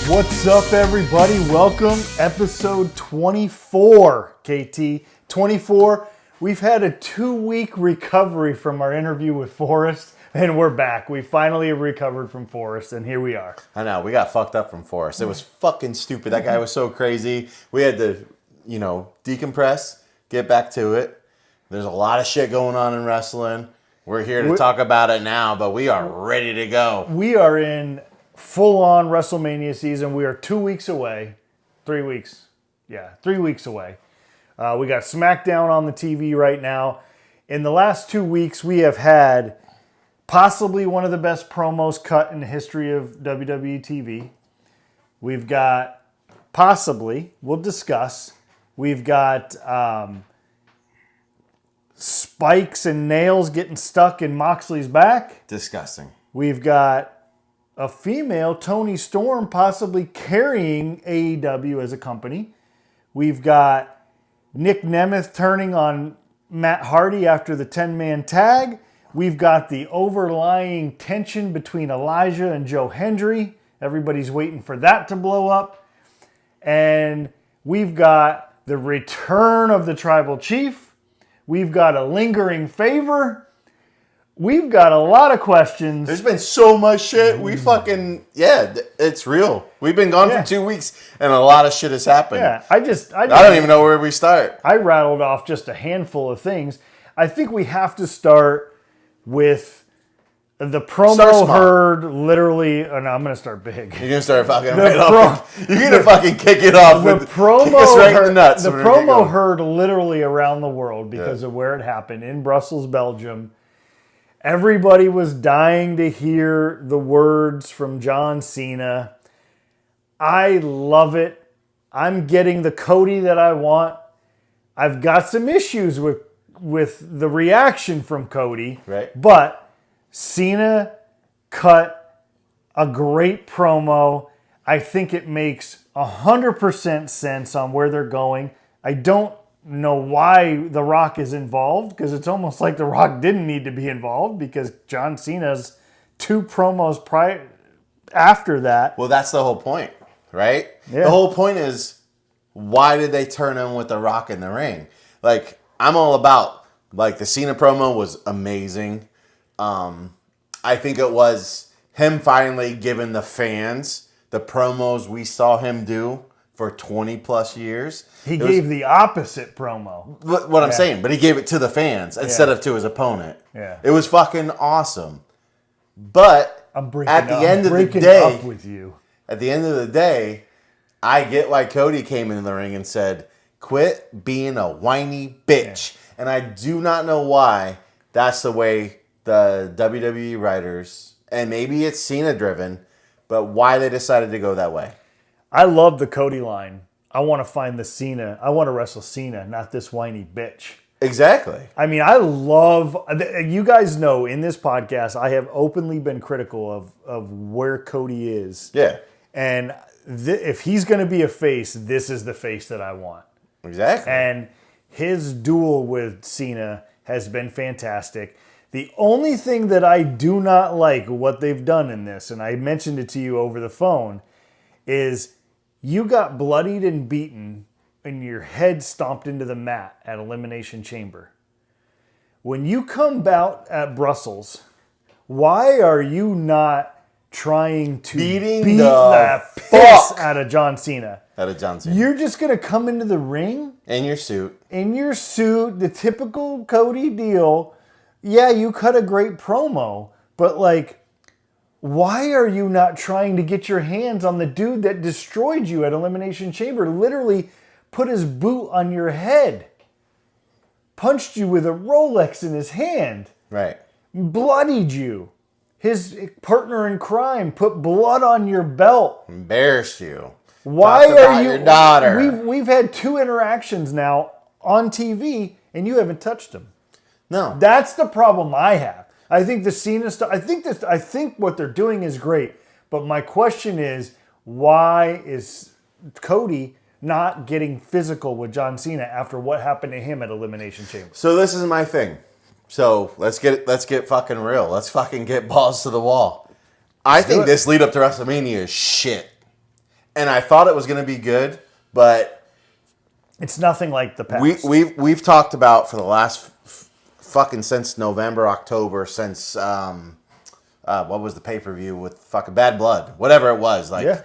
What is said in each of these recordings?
What's up, everybody? Welcome, episode 24, KT. 24. We've had a 2-week recovery from our interview with Forrest, and we're back. We finally have recovered from Forrest, and here we are. I know, we got fucked up from Forrest. It was fucking stupid. That guy was so crazy. We had to, decompress, get back to it. There's a lot of shit going on in wrestling. We're here to talk about it now, but we are ready to go. We are in full-on Wrestlemania season. We are 2 weeks away. 3 weeks. Yeah, 3 weeks away. We got SmackDown on the TV right now. In the last 2 weeks, we have had possibly one of the best promos cut in the history of WWE TV. We've got we'll discuss, we've got spikes and nails getting stuck in Moxley's back. Disgusting. We've got a female, Toni Storm, possibly carrying AEW as a company. We've got Nick Nemeth turning on Matt Hardy after the 10-man tag. We've got the overlying tension between Elijah and Joe Hendry. Everybody's waiting for that to blow up. And we've got the return of the Tribal Chief. We've got a lingering favor. We've got a lot of questions. There's been so much shit. It's real. We've been gone for 2 weeks, and a lot of shit has happened. Yeah, I don't even know where we start. I rattled off just a handful of things. I think we have to start with the promo heard literally, and I'm going to start big. You're going to start fucking right off. You're going to fucking kick it off. The promo kick us right in the nuts. The promo heard literally around the world because of where it happened in Brussels, Belgium. Everybody was dying to hear the words from John Cena. I love it. I'm getting the Cody that I want. I've got some issues with the reaction from Cody. Right. But Cena cut a great promo. I think it makes 100% sense on where they're going. I don't know why The Rock is involved, because it's almost like The Rock didn't need to be involved because John Cena's 2 promos after that. Well, that's the whole point, right? Yeah. The whole point is, why did they turn him with The Rock in the ring? Like, I'm all about, the Cena promo was amazing. I think it was him finally giving the fans the promos we saw him do for 20 plus years. He gave the opposite promo. What I'm saying, but he gave it to the fans instead of to his opponent. Yeah. It was fucking awesome. But at the end of the day, I get why Cody came into the ring and said, "Quit being a whiny bitch." Yeah. And I do not know why that's the way the WWE writers, and maybe it's Cena driven, but why they decided to go that way. I love the Cody line. I want to find the Cena. I want to wrestle Cena, not this whiny bitch. Exactly. I mean, I love... You guys know, in this podcast, I have openly been critical of where Cody is. Yeah. And if he's going to be a face, this is the face that I want. Exactly. And his duel with Cena has been fantastic. The only thing that I do not like what they've done in this, and I mentioned it to you over the phone, is you got bloodied and beaten and your head stomped into the mat at Elimination Chamber. When you come out at Brussels, why are you not trying to beat the piss out of John Cena? You're just going to come into the ring? In your suit, the typical Cody deal. Yeah, you cut a great promo, but why are you not trying to get your hands on the dude that destroyed you at Elimination Chamber? Literally put his boot on your head. Punched you with a Rolex in his hand. Right. Bloodied you. His partner in crime put blood on your belt. Embarrassed you. Why are you... your daughter. We've had 2 interactions now on TV and you haven't touched him. No. That's the problem I have. I think the Cena stuff. I think what they're doing is great. But my question is, why is Cody not getting physical with John Cena after what happened to him at Elimination Chamber? So this is my thing. So let's get fucking real. Let's fucking get balls to the wall. I think this lead up to WrestleMania is shit. and I thought it was going to be good, but it's nothing like the past. We've talked about for the last fucking since November, October, since what was the pay-per-view with fucking Bad Blood, whatever it was, like. Yeah.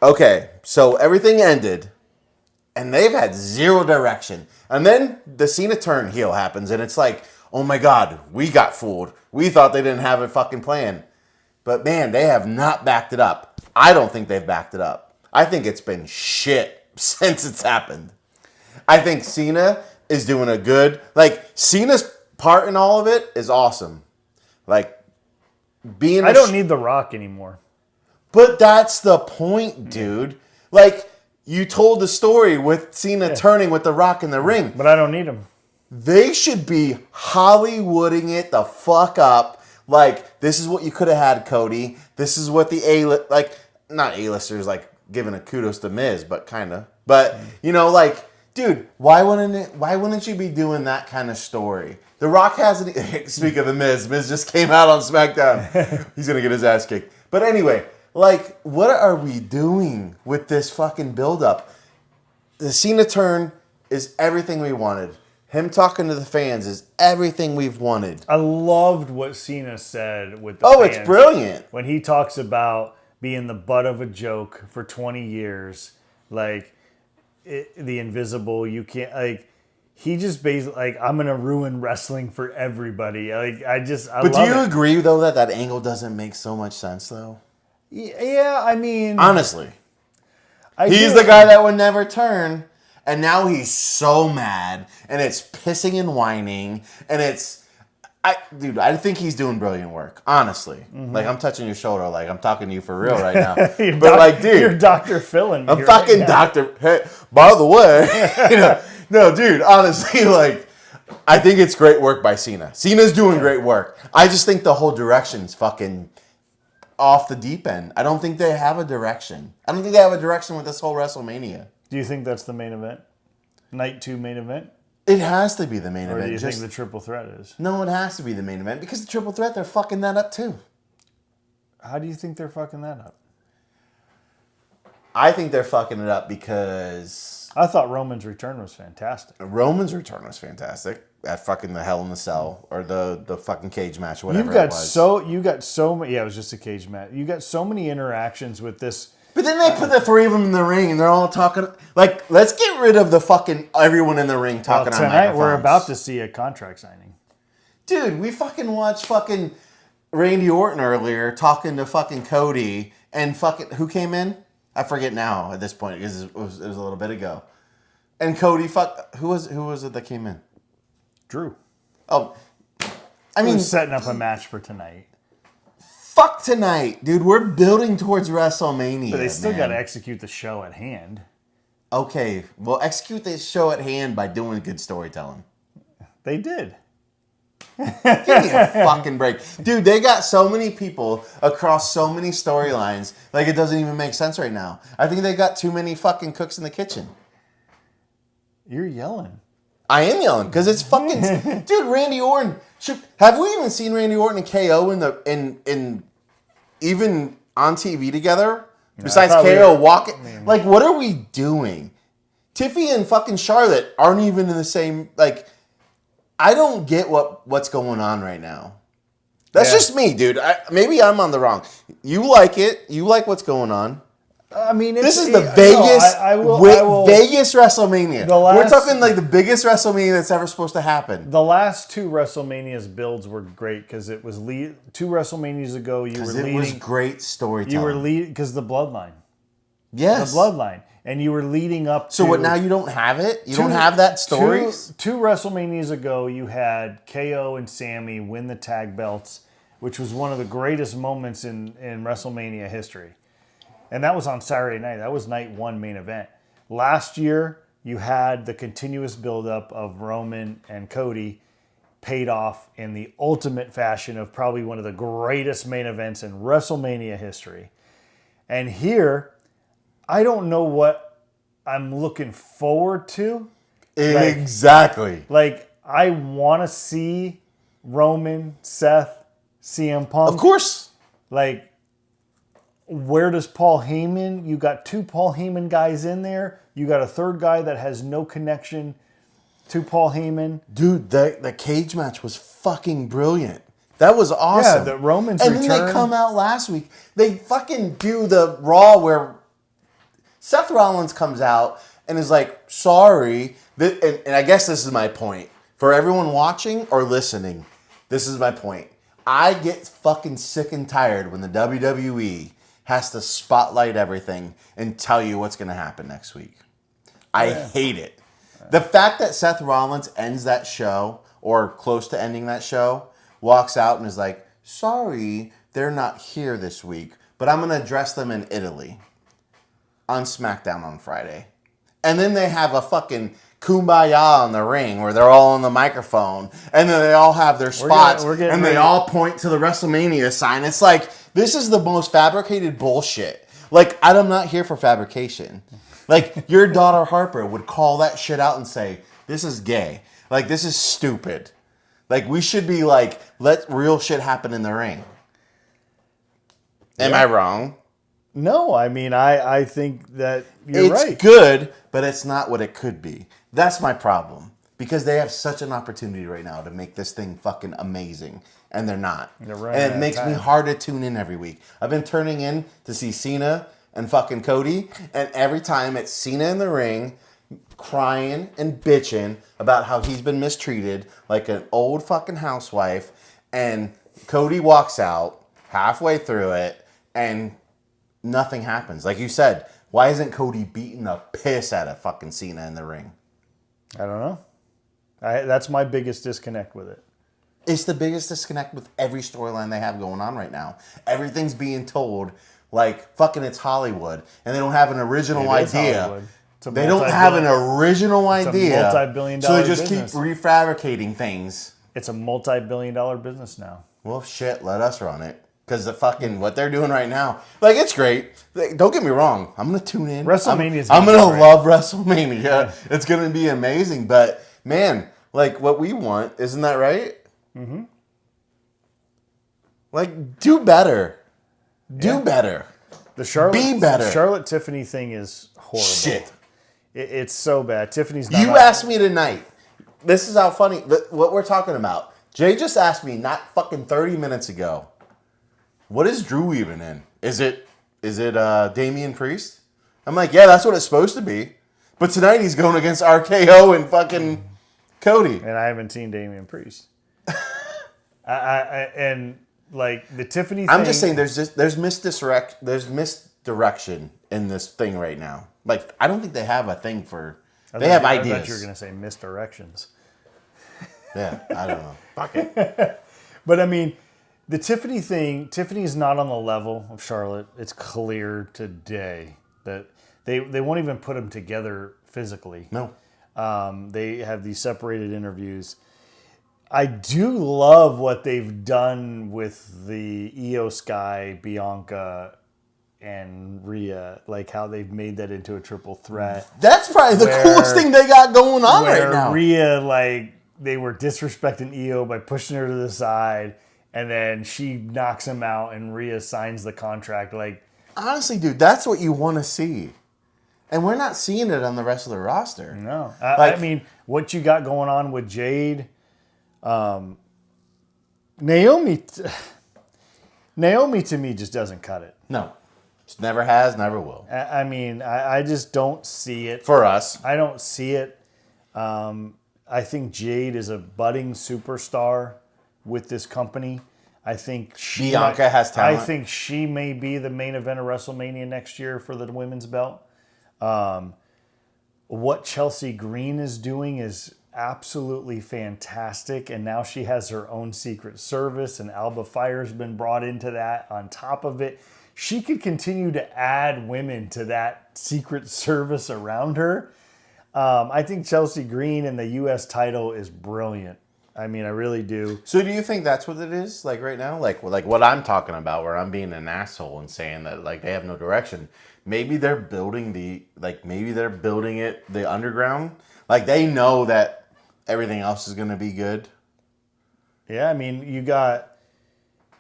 Okay, so everything ended, and they've had zero direction, and then the Cena turn heel happens, and it's like, oh my god, we got fooled. We thought they didn't have a fucking plan, but man, they have not backed it up. I don't think they've backed it up. I think it's been shit since it's happened. I think Cena is doing a good, like, Cena's part in all of it is awesome. Like, being I don't need The Rock anymore. But that's the point, dude. Like, you told the story with Cena turning with The Rock in the ring. But I don't need him. They should be Hollywooding it the fuck up. Like, this is what you could have had, Cody. This is what the not A-listers, like, giving a kudos to Miz, but kind of. But, you know, like, dude, why wouldn't you be doing that kind of story? The Rock hasn't... Speak of the Miz just came out on SmackDown. He's going to get his ass kicked. But anyway... Like, what are we doing with this fucking build-up? The Cena turn is everything we wanted. Him talking to the fans is everything we've wanted. I loved what Cena said with the fans. It's brilliant. When he talks about being the butt of a joke for 20 years, like, the invisible, you can't, like, he just basically, like, I'm going to ruin wrestling for everybody. Like, I But do you agree, though, that angle doesn't make so much sense, though? Yeah, I mean... Honestly. He's the guy that would never turn, and now he's so mad, and it's pissing and whining, and it's... I think he's doing brilliant work, honestly. Mm-hmm. Like, I'm touching your shoulder, like, I'm talking to you for real right now. But, like, dude... You're Dr. Phil in me. I'm fucking right Dr... Hey, by the way... no, dude, honestly, like... I think it's great work by Cena. Cena's doing great work. I just think the whole direction's fucking... off the deep end. I don't think they have a direction. I don't think they have a direction with this whole WrestleMania. Do you think that's the main event? Night 2 main event? It has to be the main event. Or do you think the triple threat is? No, it has to be the main event because the triple threat, they're fucking that up too. How do you think they're fucking that up? I think they're fucking it up because... I thought Roman's return was fantastic. Roman's return was fantastic. At fucking the Hell in the Cell or the fucking cage match, whatever you got so many. Yeah, it was just a cage match. You got so many interactions with this. But then they put the three of them in the ring and they're all talking. Like, let's get rid of the fucking everyone in the ring talking on microphones. Tonight we're about to see a contract signing. Dude, we fucking watched fucking Randy Orton earlier talking to fucking Cody and fucking who came in? I forget now at this point because it was a little bit ago. And Cody who was it that came in? Drew. Oh, I mean, setting up a match for tonight. Fuck tonight, dude. We're building towards WrestleMania. But they still got to execute the show at hand. Okay, well, execute this show at hand by doing good storytelling. They did. Give me a fucking break. Dude, they got so many people across so many storylines, like it doesn't even make sense right now. I think they got too many fucking cooks in the kitchen. You're yelling. I am yelling because it's fucking... Dude, Randy Orton... Have we even seen Randy Orton and KO in even on TV together? No, besides KO walking... Like, what are we doing? Tiffy and fucking Charlotte aren't even in the same... Like, I don't get what's going on right now. That's just me, dude. Maybe I'm on the wrong. You like it. You like what's going on. I mean, this is the Vegas, Vegas WrestleMania. We're talking like the biggest WrestleMania that's ever supposed to happen. The last two WrestleManias builds were great because it was 2 WrestleManias ago. You were leading. It was great storytelling. You were leading because the bloodline. Yes, the bloodline, and you were leading up to. So what? Now you don't have it. You don't have that story. Two WrestleManias ago, you had KO and Sammy win the tag belts, which was one of the greatest moments in WrestleMania history. And that was on Saturday night. That was night 1 main event. Last year, you had the continuous buildup of Roman and Cody paid off in the ultimate fashion of probably one of the greatest main events in WrestleMania history. And here, I don't know what I'm looking forward to. Exactly. Like I want to see Roman, Seth, CM Punk. Of course. Like, where does Paul Heyman? You got 2 Paul Heyman guys in there. You got a third guy that has no connection to Paul Heyman. Dude, the cage match was fucking brilliant. That was awesome. Yeah, the Roman's and return. then they come out last week. They fucking do the Raw where Seth Rollins comes out and is like, sorry. And I guess this is my point. For everyone watching or listening, this is my point. I get fucking sick and tired when the WWE has to spotlight everything and tell you what's going to happen next week. I hate it. The fact that Seth Rollins ends that show, or close to ending that show, walks out and is like, sorry, they're not here this week, but I'm going to address them in Italy on SmackDown on Friday. And then they have a fucking kumbaya in the ring where they're all on the microphone, and then they all have their spots, and they all point to the WrestleMania sign. It's like, this is the most fabricated bullshit. Like, I'm not here for fabrication. Like, your daughter Harper would call that shit out and say, this is gay. Like, this is stupid. Like, we should be like, let real shit happen in the ring. Am I wrong? No, I mean, I think that you're right. It's good, but it's not what it could be. That's my problem. Because they have such an opportunity right now to make this thing fucking amazing. And they're not. And it makes me hard to tune in every week. I've been turning in to see Cena and fucking Cody. And every time it's Cena in the ring crying and bitching about how he's been mistreated like an old fucking housewife. And Cody walks out halfway through it and nothing happens. Like you said, why isn't Cody beating the piss out of fucking Cena in the ring? I don't know. That's my biggest disconnect with it. It's the biggest disconnect with every storyline they have going on right now. Everything's being told like fucking it's Hollywood, and they don't have an original idea. They don't have an original idea. It's a multi-billion-dollar so they just business. keep refabricating things. It's a multi-billion-dollar business now. Well, shit, let us run it. Because the fucking, what they're doing right now, like, it's great. Like, don't get me wrong. I'm going to tune in. WrestleMania I'm going to love WrestleMania. Yeah. It's going to be amazing. But, man, like, what we want, isn't that right? Mm-hmm. Like, do better. Do better. Be better. The Charlotte Tiffany thing is horrible. Shit. It's so bad. Tiffany's not... You asked me tonight. This is how funny, what we're talking about. Jay just asked me not fucking 30 minutes ago. What is Drew even in? Is it Damian Priest? I'm like, yeah, that's what it's supposed to be. But tonight he's going against RKO and fucking Cody. And I haven't seen Damian Priest. And like the Tiffany thing, I'm just saying there's misdirection in this thing right now. Like, I don't think they have a thing for... They have ideas. I thought you were going to say misdirections. Yeah, I don't know. Fuck it. But I mean... The Tiffany thing, Tiffany's not on the level of Charlotte. It's clear today that they won't even put them together physically. No. They have these separated interviews. I do love what they've done with the Io Sky, Bianca, and Rhea. Like how they've made that into a triple threat. That's probably the coolest thing they got going on right now. Rhea, like, they were disrespecting Io by pushing her to the side. And then she knocks him out, and Rhea signs the contract. Like, honestly, dude, that's what you want to see, and we're not seeing it on the rest of the roster. No, I mean, what you got going on with Jade, Naomi to me just doesn't cut it. No, just never has, never will. I mean, I just don't see it for us. I don't see it. I think Jade is a budding superstar with this company. I think Bianca has talent. I think she may be the main event of WrestleMania next year for the women's belt. What Chelsea Green is doing is absolutely fantastic, and now she has her own Secret Service, and Alba Fire's been brought into that on top of it. She could continue to add women to that Secret Service around her. I think Chelsea Green and the U.S. title is brilliant. I mean, I really do. So do you think that's what it is, like right now? Like what I'm talking about, where I'm being an asshole and saying that like they have no direction. Maybe they're building the underground. Like they know that everything else is going to be good. Yeah, I mean, you got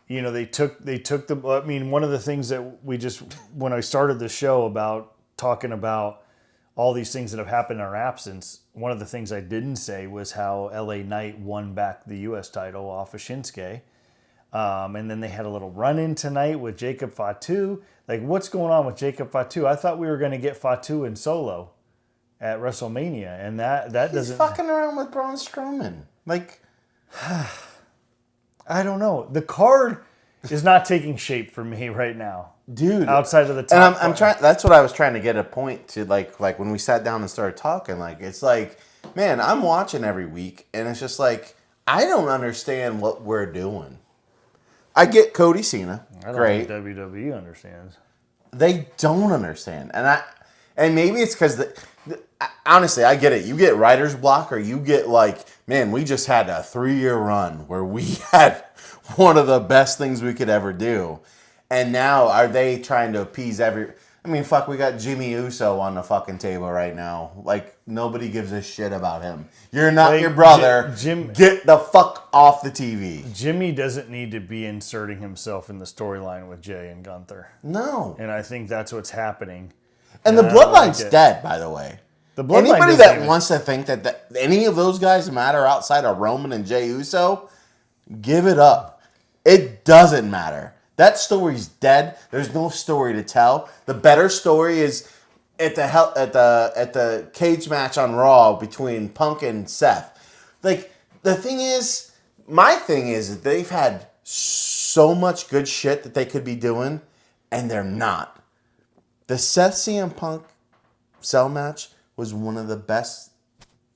they took the. I mean, one of the things that when I started the show about talking about all these things that have happened in our absence, one of the things I didn't say was how LA Knight won back the U.S. title off of Shinsuke. And then they had a little run-in tonight with Jacob Fatu. Like, what's going on with Jacob Fatu? I thought we were going to get Fatu in solo at WrestleMania, and that doesn't... He's fucking around with Braun Strowman. Like... I don't know. The card is not taking shape for me right now. Dude. Outside of the top. And I'm trying... That's what I was trying to get a point to, like when we sat down and started talking, like, it's like, man, I'm watching every week, and it's just like, I don't understand what we're doing. I get Cody Cena. I don't Great. think WWE understands. They don't understand. And maybe it's because, honestly, I get it. You get writer's block, or you get like, man, we just had a 3-year run where we had one of the best things we could ever do. And now are they trying to appease I mean, fuck, we got Jimmy Uso on the fucking table right now. Like, nobody gives a shit about him. You're not your brother. Get the fuck off the TV. Jimmy doesn't need to be inserting himself in the storyline with Jay and Gunther. No. And I think that's what's happening. And the bloodline's dead, by the way. Anybody that wants to think that any of those guys matter outside of Roman and Jey Uso, give it up. It doesn't matter. That story's dead. There's no story to tell. The better story is at the cage match on Raw between Punk and Seth. Like, my thing is that they've had so much good shit that they could be doing, and they're not. The Seth CM Punk cell match was one of the best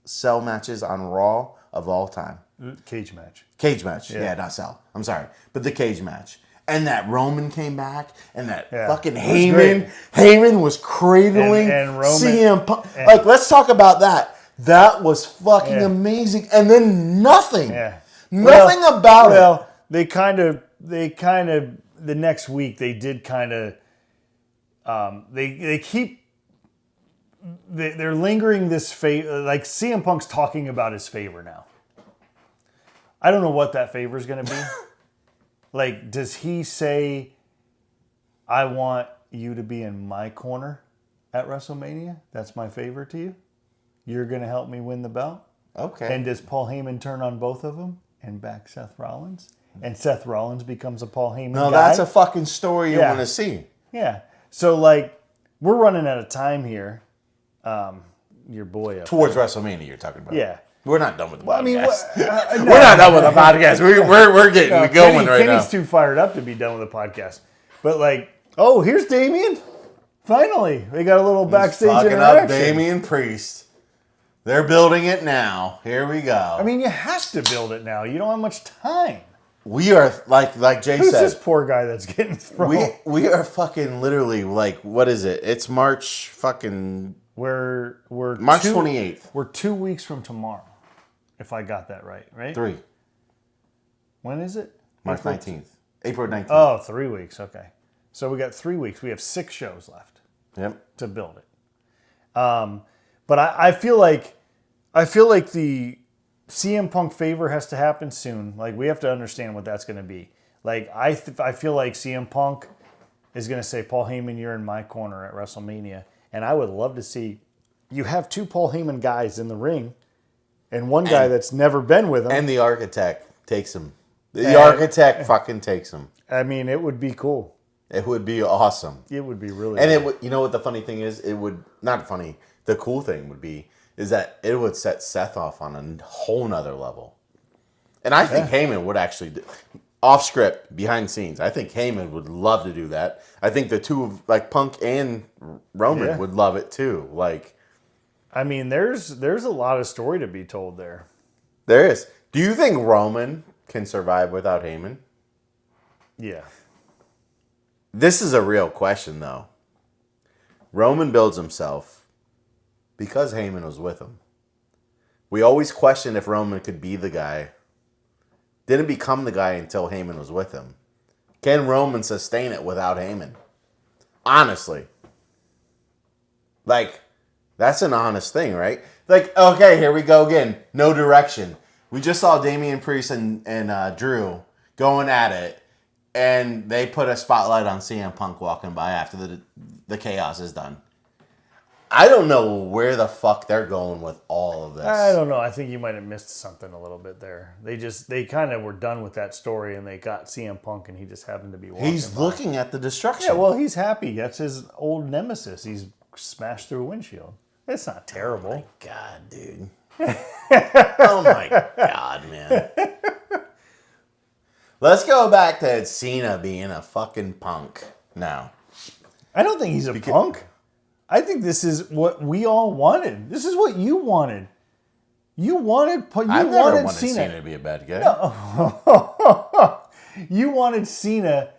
cell matches on Raw of all time. Cage match. Cage match. Yeah, not cell. I'm sorry. But the cage match. And that Roman came back, and that fucking Heyman was cradling and Roman, CM Punk. Like, let's talk about that. That was fucking amazing. And then nothing. Yeah. Nothing about it. Well, they kind of, the next week, they did kind of, they're lingering this favor. Like, CM Punk's talking about his favor now. I don't know what that favor is going to be. Like, does he say, I want you to be in my corner at WrestleMania? That's my favor to you? You're going to help me win the belt? Okay. And does Paul Heyman turn on both of them and back Seth Rollins? And Seth Rollins becomes a Paul Heyman guy? No, that's a fucking story you want to see. Yeah. So, like, we're running out of time here. Your boy up Towards there. WrestleMania you're talking about. Yeah. We're not done with the podcast. I mean, we're not done with the podcast. We're getting going right now. Kenny's too fired up to be done with the podcast. But like, oh, here's Damian. Finally, we got a little backstage interaction. Up Damian Priest. They're building it now. Here we go. I mean, you have to build it now. You don't have much time. We are like Jay Who's said. this poor guy that's getting thrown? We are fucking literally like, what is it? It's March fucking. We're March 28th. We're 2 weeks from tomorrow. If I got that right, right? 3. When is it? March 19th. April 19th. Oh, 3 weeks. Okay. So we got 3 weeks. We have 6 shows left. Yep. To build it. But I feel like the CM Punk favor has to happen soon. Like, we have to understand what that's going to be. Like, I feel like CM Punk is going to say, Paul Heyman, you're in my corner at WrestleMania. And I would love to see you have 2 Paul Heyman guys in the ring. And one guy that's never been with him. And the architect takes him. The architect fucking takes him. I mean, it would be cool. It would be awesome. It would be really and cool. it would, you know what the funny thing is? It would, not funny, the cool thing would be, is that it would set Seth off on a whole nother level. And I think Heyman would actually, off script, behind scenes, I think Heyman would love to do that. I think the two of, like, Punk and Roman would love it too. Like, I mean, there's a lot of story to be told there. There is. Do you think Roman can survive without Heyman? Yeah. This is a real question, though. Roman builds himself because Heyman was with him. We always questioned if Roman could be the guy. Didn't become the guy until Heyman was with him. Can Roman sustain it without Heyman? Honestly. Like, that's an honest thing, right? Like, okay, here we go again. No direction. We just saw Damian Priest and Drew going at it. and they put a spotlight on CM Punk walking by after the chaos is done. I don't know where the fuck they're going with all of this. I don't know. I think you might have missed something a little bit there. They kind of were done with that story, and they got CM Punk, and he just happened to be walking He's by. looking at the destruction. Yeah, well, he's happy. That's his old nemesis. He's smashed through a windshield. It's not terrible. Oh my God, dude. Oh my God, man. Let's go back to Cena being a fucking punk now. I don't think he's a punk. I think this is what we all wanted. This is what you wanted. You wanted Cena to be a bad guy. No. You wanted Cena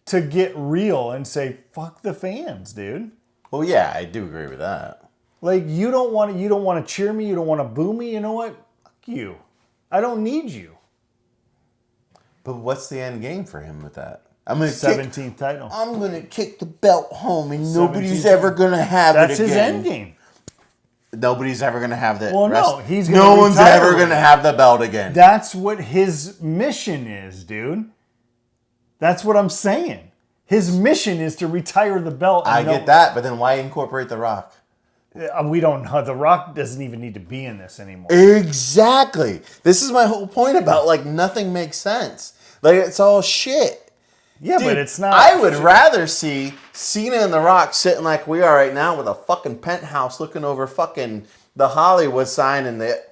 to get real and say, fuck the fans, dude. Well, yeah, I do agree with that. Like, you don't want to cheer me, you don't want to boo me, you know what? Fuck you. I don't need you. But what's the end game for him with that? I'm gonna 17th title. I'm gonna kick the belt home, and nobody's ever gonna have it again. That's his end game. Nobody's ever gonna have the. Well, no, he's gonna no one's retire ever gonna have the belt again. That's what his mission is, dude. That's what I'm saying. His mission is to retire the belt. I get that, but then why incorporate The Rock? We don't know. The Rock doesn't even need to be in this anymore. Exactly. This is my whole point about, like, nothing makes sense. Like, it's all shit. Yeah, Dude, but it's not. I would rather see Cena and The Rock sitting like we are right now with a fucking penthouse looking over fucking the Hollywood sign and the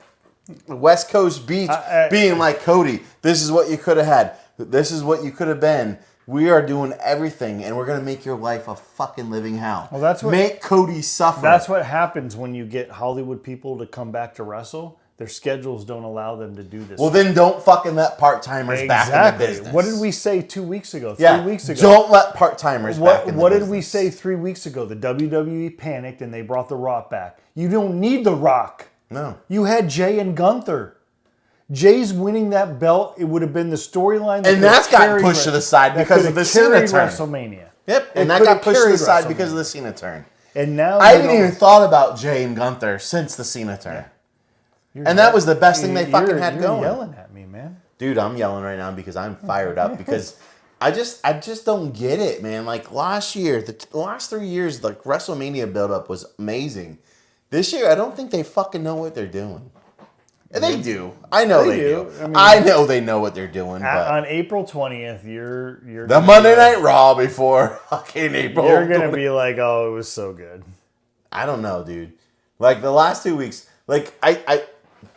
West Coast beach being like, Cody, this is what you could have had. This is what you could have been. We are doing everything, and we're going to make your life a fucking living hell. Well, that's what, make Cody suffer. That's what happens when you get Hollywood people to come back to wrestle. Their schedules don't allow them to do this. Well, then don't fucking let part-timers back in the business. What did we say 2 weeks ago? 3 weeks ago? Don't let part-timers back in the business. What did we say 3 weeks ago? The WWE panicked, and they brought The Rock back. You don't need The Rock. No. You had Jay and Gunther. Jay's winning that belt. It would have been the storyline. And that's got pushed to the side because of the Cena turn. WrestleMania. Yep, and that got pushed to the side because of the Cena turn. And now I haven't even thought about Jay and Gunther since the Cena turn. And that was the best thing they fucking had going. You're yelling at me, man. Dude, I'm yelling right now because I'm fired up because I just don't get it, man. Like last year, the last 3 years, like WrestleMania buildup was amazing. This year, I don't think they fucking know what they're doing. They do. I know they do. I mean, I know they know what they're doing. But on April 20th, you're the Monday Night Raw before fucking April. You're gonna be like, oh, it was so good. I don't know, dude. Like the last 2 weeks, like I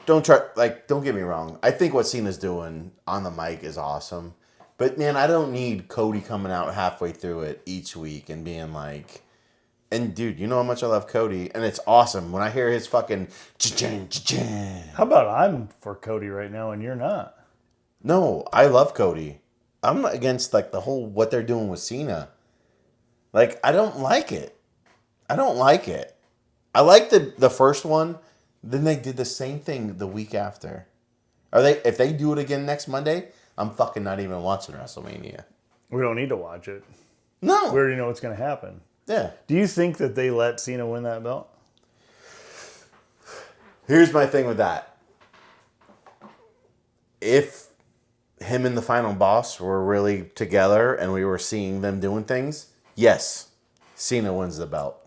don't try. Like don't get me wrong. I think what Cena's doing on the mic is awesome. But man, I don't need Cody coming out halfway through it each week and being like. And dude, you know how much I love Cody, and it's awesome when I hear his fucking cha-ching, cha-ching. How about I'm for Cody right now and you're not? No, I love Cody. I'm not against like the whole what they're doing with Cena. Like I don't like it. I don't like it. I like the first one. Then they did the same thing the week after. If they do it again next Monday, I'm fucking not even watching WrestleMania. We don't need to watch it. No, we already know what's going to happen. Yeah. Do you think that they let Cena win that belt? Here's my thing with that. If him and the final boss were really together and we were seeing them doing things, yes, Cena wins the belt.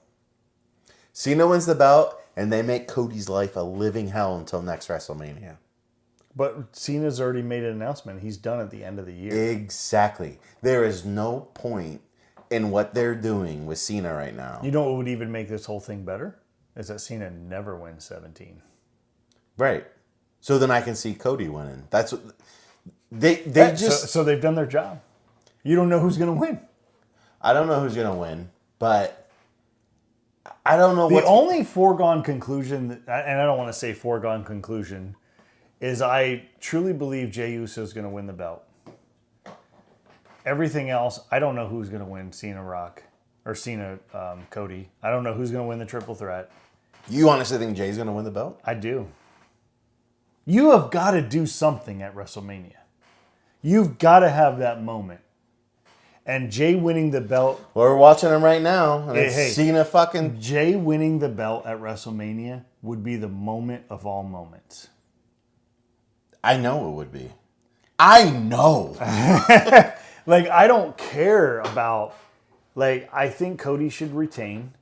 Cena wins the belt, and they make Cody's life a living hell until next WrestleMania. But Cena's already made an announcement. He's done at the end of the year. Exactly. There is no point in what they're doing with Cena right now. You know what would even make this whole thing better? Is that Cena never wins 17. Right. So then I can see Cody winning. That's what they just... So they've done their job. You don't know who's going to win. I don't know who's going to win, but I don't know The only foregone conclusion, and I don't want to say foregone conclusion, is I truly believe Jey Uso is going to win the belt. Everything else, I don't know who's going to win Cena Rock or Cena Cody. I don't know who's going to win the triple threat. You honestly think Jay's going to win the belt? I do. You have got to do something at WrestleMania. You've got to have that moment. And Jay winning the belt. Well, we're watching him right now. And Cena fucking... Jay winning the belt at WrestleMania would be the moment of all moments. I know it would be. I know. Like, I don't care about, like, I think Cody should retain.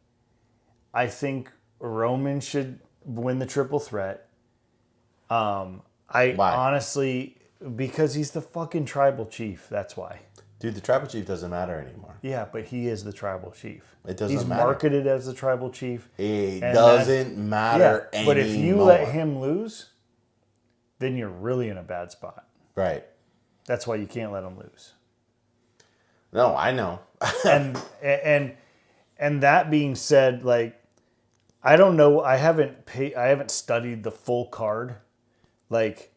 I think Roman should win the triple threat. Why? Honestly, because he's the fucking tribal chief. That's why. Dude, the tribal chief doesn't matter anymore. Yeah, but he is the tribal chief. It doesn't He's matter. marketed as the tribal chief. It doesn't matter anymore. But if you let him lose, then you're really in a bad spot. Right. That's why you can't let him lose. No, I know. and that being said, like, I don't know. I haven't studied the full card, like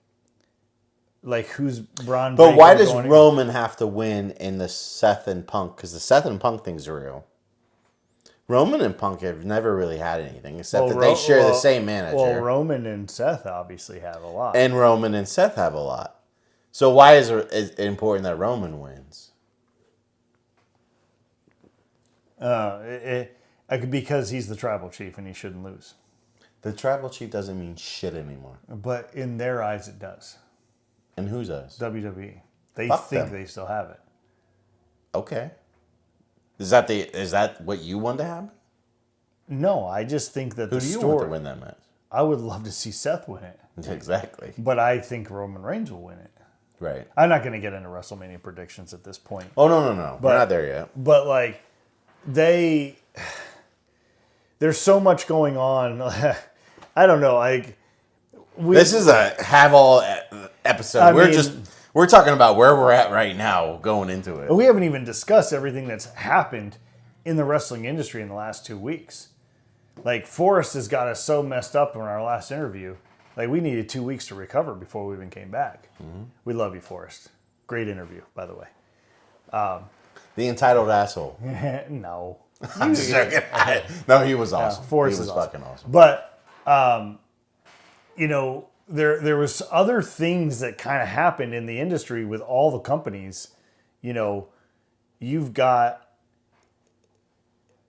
who's Braun. But Breaker why does going Roman have to win in the Seth and Punk? Because the Seth and Punk thing's real. Roman and Punk have never really had anything except that they share the same manager. Well, Roman and Seth obviously have a lot, and Roman and Seth have a lot. So why is it important that Roman wins? Because he's the tribal chief and he shouldn't lose. The tribal chief doesn't mean shit anymore. But in their eyes, it does. And whose eyes? WWE. They Fuck think them. they still have it. Okay. Is that what you want to happen? No, I just think that Who the do you story. want to win that match? I would love to see Seth win it, Exactly. but I think Roman Reigns will win it. Right. I'm not going to get into WrestleMania predictions at this point. Oh no. We're not there yet. But like, there's so much going on. I don't know. Like, This is a have all episode. We're talking about where we're at right now going into it. we haven't even discussed everything that's happened in the wrestling industry in the last 2 weeks. Like, Forrest has got us so messed up in our last interview. Like, we needed 2 weeks to recover before we even came back. Mm-hmm. We love you, Forrest. Great interview, by the way. The entitled asshole. No. I'm just joking. No, he was awesome. Forrest he was is fucking awesome. But, there was other things that kind of happened in the industry with all the companies. You've got,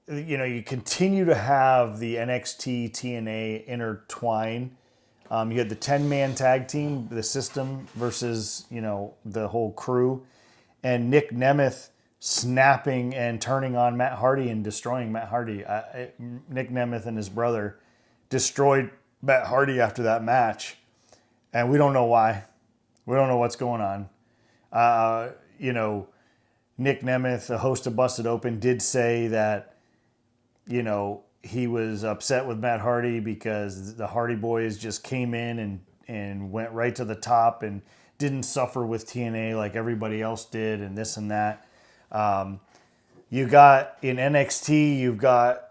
you continue to have the NXT, TNA intertwine. You had the 10-man tag team, the System versus, the whole crew. And Nick Nemeth snapping and turning on Matt Hardy and destroying Matt Hardy. Nick Nemeth and his brother destroyed Matt Hardy after that match. And we don't know why. We don't know what's going on. Nick Nemeth, the host of Busted Open, did say that, he was upset with Matt Hardy because the Hardy Boys just came in and went right to the top and didn't suffer with TNA like everybody else did and this and that. You got in NXT, you've got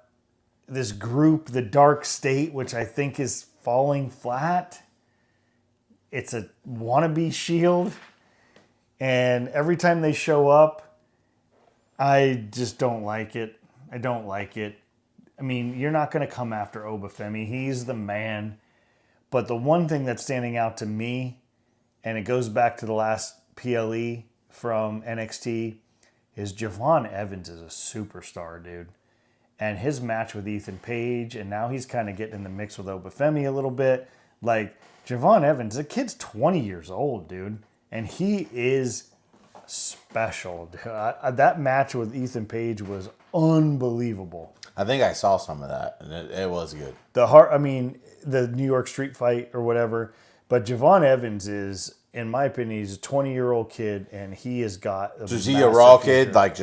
this group, the Dark State, which I think is falling flat. It's a wannabe Shield. And every time they show up, I just don't like it. I don't like it. I mean, you're not going to come after Obafemi. He's the man. But the one thing that's standing out to me, and it goes back to the last PLE from NXT, is Javon Evans is a superstar, dude. And his match with Ethan Page, and now he's kind of getting in the mix with Obafemi a little bit. Like, Javon Evans, the kid's 20 years old, dude. And he is special. Dude. That match with Ethan Page was unbelievable. I think I saw some of that, and it was good. The New York street fight or whatever. But Javon Evans is, in my opinion, he's a 20-year-old kid, and he has got a is he a raw kid, born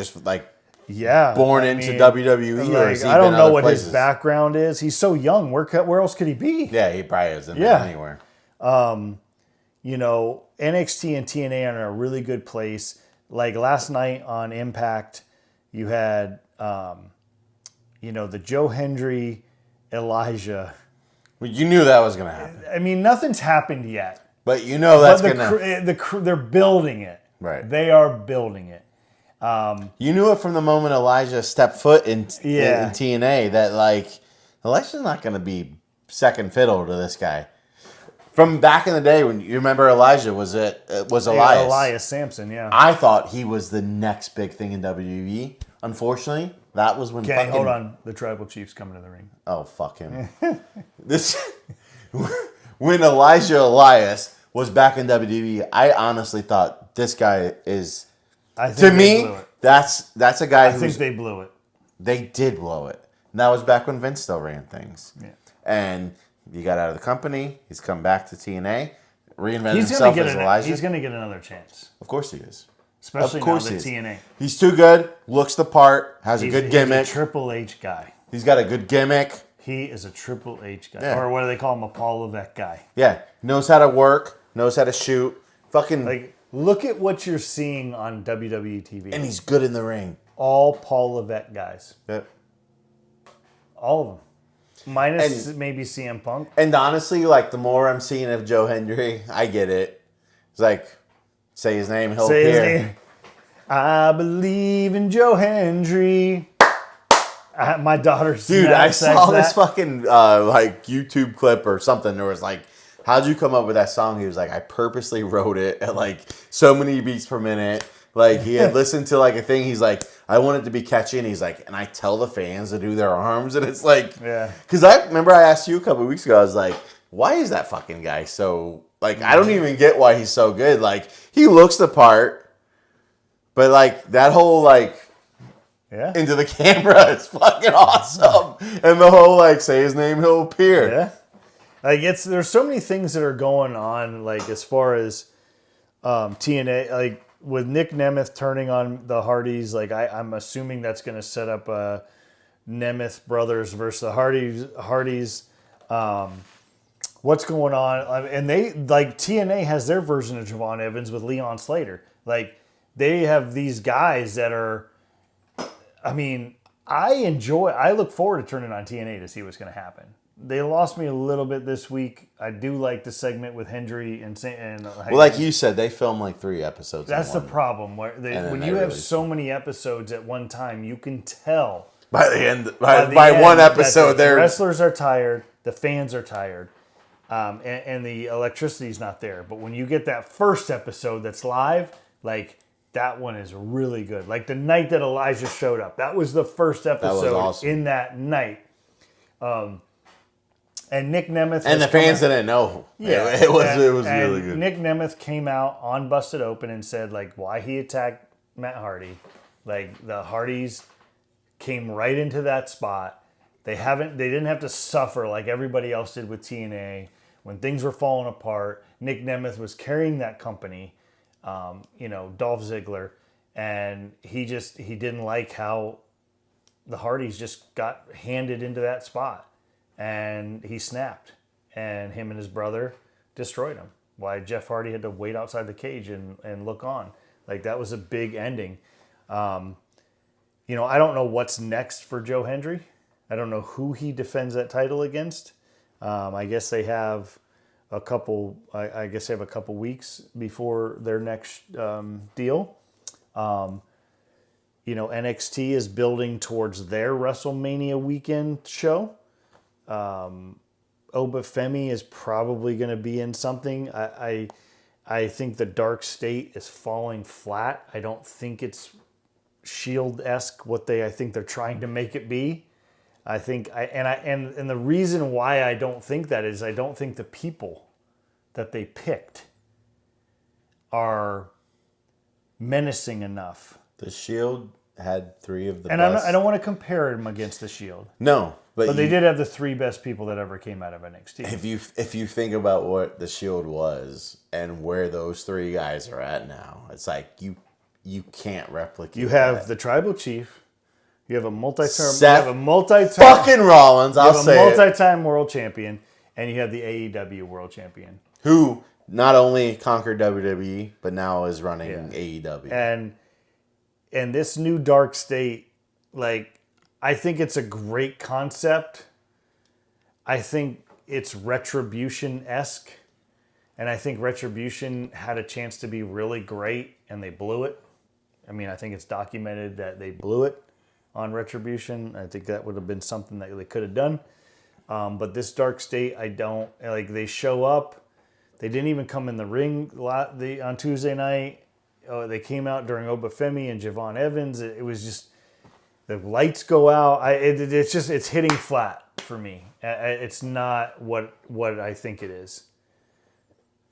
into WWE, or has he I don't been know other what places? his background is. He's so young. Where else could he be? Yeah, he probably isn't anywhere. NXT and TNA are in a really good place. Like last night on Impact, you had, the Joe Hendry, Elijah. Well, you knew that was going to happen. I mean, nothing's happened yet. But that's going to... They're building it. Right. They are building it. You knew it from the moment Elijah stepped foot in TNA that, Elijah's not going to be second fiddle to this guy. From back in the day, when you remember Elijah, was Elias. Elias Sampson, yeah. I thought he was the next big thing in WWE. Unfortunately, that was when hold on. The Tribal Chief's coming to the ring. Oh, fuck him. When Elijah Elias was back in WWE, I honestly thought this guy is I think To they me, blew it. that's a guy I think they blew it. they did blow it. And that was back when Vince still ran things. Yeah. And he got out of the company. He's come back to TNA, reinvented He's himself gonna as get Elijah. He's going to get another chance, Of course he is. especially Of course now he that is. TNA. He's too good. Looks the part. Has a good gimmick. He's a Triple H guy. He's got a good gimmick. He is a Triple H guy, Yeah. or what do they call him? A Paul Levesque guy. Yeah. Knows how to work. Knows how to shoot. Fucking. Like, look at what you're seeing on WWE TV. And he's good in the ring. All Paul Levesque guys. Yep. All of them. Minus maybe CM Punk. And honestly, like, the more I'm seeing of Joe Hendry, I get it. It's like, say his name, he'll Say his appear. name. I believe in Joe Hendry. My daughter's Dude, I saw this that. fucking like YouTube clip or something. There was like, how'd you come up with that song? He was like, I purposely wrote it at like so many beats per minute. Like he had listened to like a thing. He's like, I want it to be catchy. And he's like, and I tell the fans to do their arms. And it's like, Yeah. Because I remember I asked you a couple of weeks ago, I was like, why is that fucking guy so, like, I don't even get why he's so good. Like, he looks the part, but like that whole like, Yeah. into the camera is fucking awesome. And the whole like say his name, he'll appear. Yeah. Like there's so many things that are going on, like as far as TNA, like with Nick Nemeth turning on the Hardys, like I'm assuming that's gonna set up Nemeth brothers versus the Hardys. What's going on? And they like TNA has their version of Javon Evans with Leon Slater. Like they have these guys that are, I mean, I look forward to turning on TNA to see what's going to happen. They lost me a little bit this week. I do like the segment with Hendry and Well, like you said, they filmed like 3 episodes. that's the problem. Where when you have so many episodes at one time, you can tell by the end, by one that episode, the they're wrestlers are tired, the fans are tired, and the electricity's not there. But when you get that first episode that's live, like that one is really good. Like the night that Elijah showed up, that was the first episode awesome. in that night. And Nick Nemeth and the fans didn't know. Yeah, it was really good. Nick Nemeth came out on Busted Open and said like why he attacked Matt Hardy. Like the Hardys came right into that spot. They didn't have to suffer like everybody else did with TNA when things were falling apart. Nick Nemeth was carrying that company, Dolph Ziggler, and he didn't like how the Hardys just got handed into that spot. And he snapped, and him and his brother destroyed him. Why Jeff Hardy had to wait outside the cage and look on. Like, that was a big ending. I don't know what's next for Joe Hendry. I don't know who he defends that title against. I guess they have a couple weeks before their next deal. NXT is building towards their WrestleMania weekend show. Obafemi is probably going to be in something. I think the Dark State is falling flat. I don't think it's Shield-esque what I think they're trying to make it be. I think and the reason why I don't think that is I don't think the people that they picked are menacing enough. The Shield had 3 of the and best. I don't want to compare them against the Shield. No, but they did have the 3 best people that ever came out of NXT. If you think about what the Shield was and where those 3 guys are at now, it's like you can't replicate. You have that. the Tribal Chief. You have a Seth multi-time fucking Rollins. I'll say a multi-time world champion, and you have the AEW world champion, who not only conquered WWE but now is running AEW. And this new Dark State, like, I think it's a great concept. I think it's Retribution-esque, and I think Retribution had a chance to be really great, and they blew it. I mean, I think it's documented that they blew it on Retribution. I think that would have been something that they could have done. But this Dark State, I don't like. They show up. They didn't even come in the ring on Tuesday night. They came out during Obafemi and Javon Evans. It was just the lights go out. It's hitting flat for me. It's not what I think it is.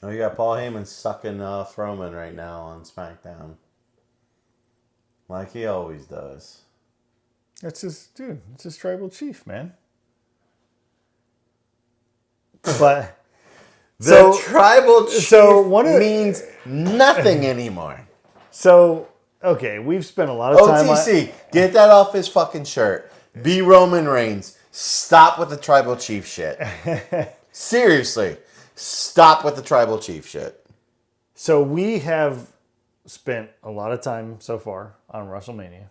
Oh, you got Paul Heyman sucking Strowman right now on SmackDown. Like he always does. It's his tribal chief, man. But The tribal chief means nothing anymore. So, okay, we've spent a lot of time OTC, get that off his fucking shirt. Be Roman Reigns. Stop with the tribal chief shit. Seriously. Stop with the tribal chief shit. So we have spent a lot of time so far on WrestleMania.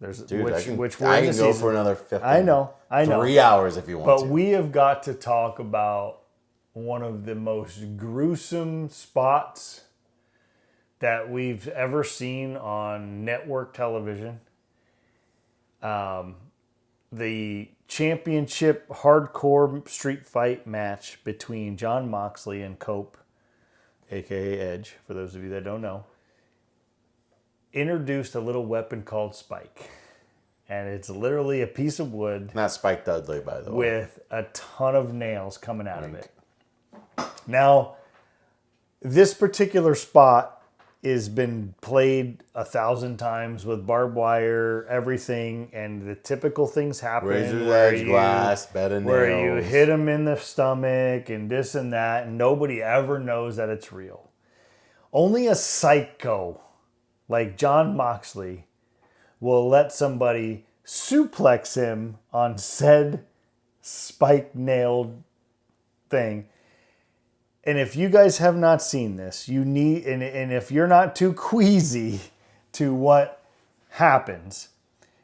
I can go for another 50. I know. 3 hours if you want to. But we have got to talk about one of the most gruesome spots that we've ever seen on network television. The championship hardcore street fight match between Jon Moxley and Cope, aka Edge, for those of you that don't know, introduced a little weapon called Spike. And it's literally a piece of wood. Not Spike Dudley, by the way. With a ton of nails coming out of it. Now, this particular spot has been played 1,000 times with barbed wire, everything, and the typical things happen. Razor's edge, glass, bed of nails. Where you hit him in the stomach and this and that, and nobody ever knows that it's real. Only a psycho like Jon Moxley will let somebody suplex him on said spike nailed thing. And if you guys have not seen this, you need, and if you're not too queasy to what happens,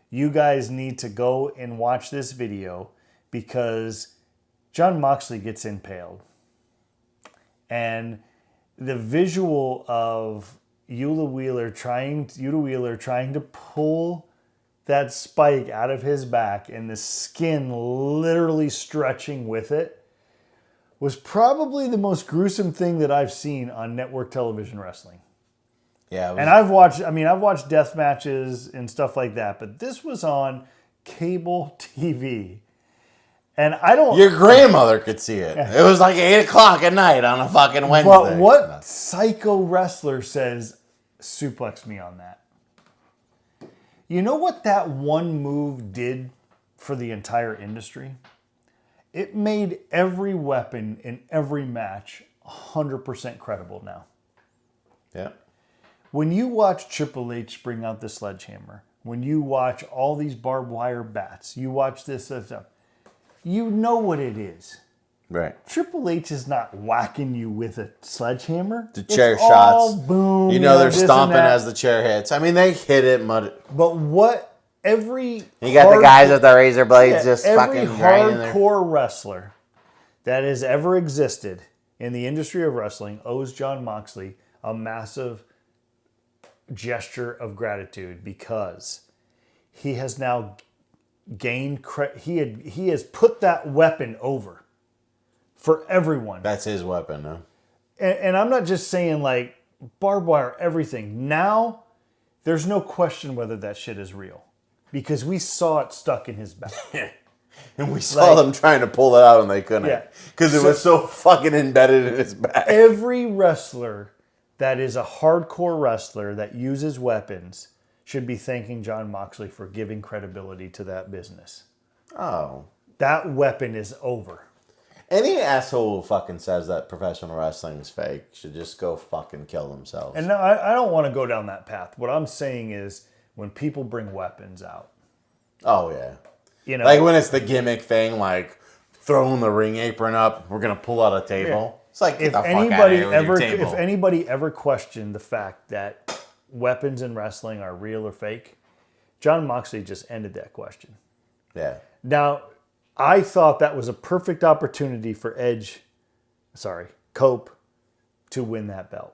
you guys need to go and watch this video because Jon Moxley gets impaled. And the visual of Eula Wheeler trying to pull that spike out of his back and the skin literally stretching with it was probably the most gruesome thing that I've seen on network television wrestling. Yeah. And I've watched death matches and stuff like that, but this was on cable TV. And I don't... Your grandmother could see it. It was like 8 o'clock at night on a fucking Wednesday. But what psycho wrestler says, suplex me on that? You know what that one move did for the entire industry? It made every weapon in every match 100% credible now. Yeah. When you watch Triple H bring out the sledgehammer, when you watch all these barbed wire bats, you watch this stuff, you know what it is. Right. Triple H is not whacking you with a sledgehammer. The chair it's shots. All boom. You know they're stomping as the chair hits. I mean, they hit it. But what every... You got the guys with the razor blades just fucking grinding every hardcore wrestler that has ever existed in the industry of wrestling owes Jon Moxley a massive gesture of gratitude because he has now gained he has put that weapon over for everyone. That's his weapon, no? And I'm not just saying like barbed wire, everything. Now, there's no question whether that shit is real because we saw it stuck in his back. And we saw them trying to pull it out and they couldn't because it was so fucking embedded in his back. Every wrestler that is a hardcore wrestler that uses weapons should be thanking Jon Moxley for giving credibility to that business. Oh. That weapon is over. Any asshole who fucking says that professional wrestling is fake should just go fucking kill themselves. And no, I don't want to go down that path. What I'm saying is when people bring weapons out. Oh, yeah. You know, like when it's the gimmick thing, like throwing the ring apron up, we're going to pull out a table. Yeah. It's like, if anybody ever questioned the fact that weapons in wrestling are real or fake, Jon Moxley just ended that question. Yeah. Now, I thought that was a perfect opportunity for Cope, to win that belt.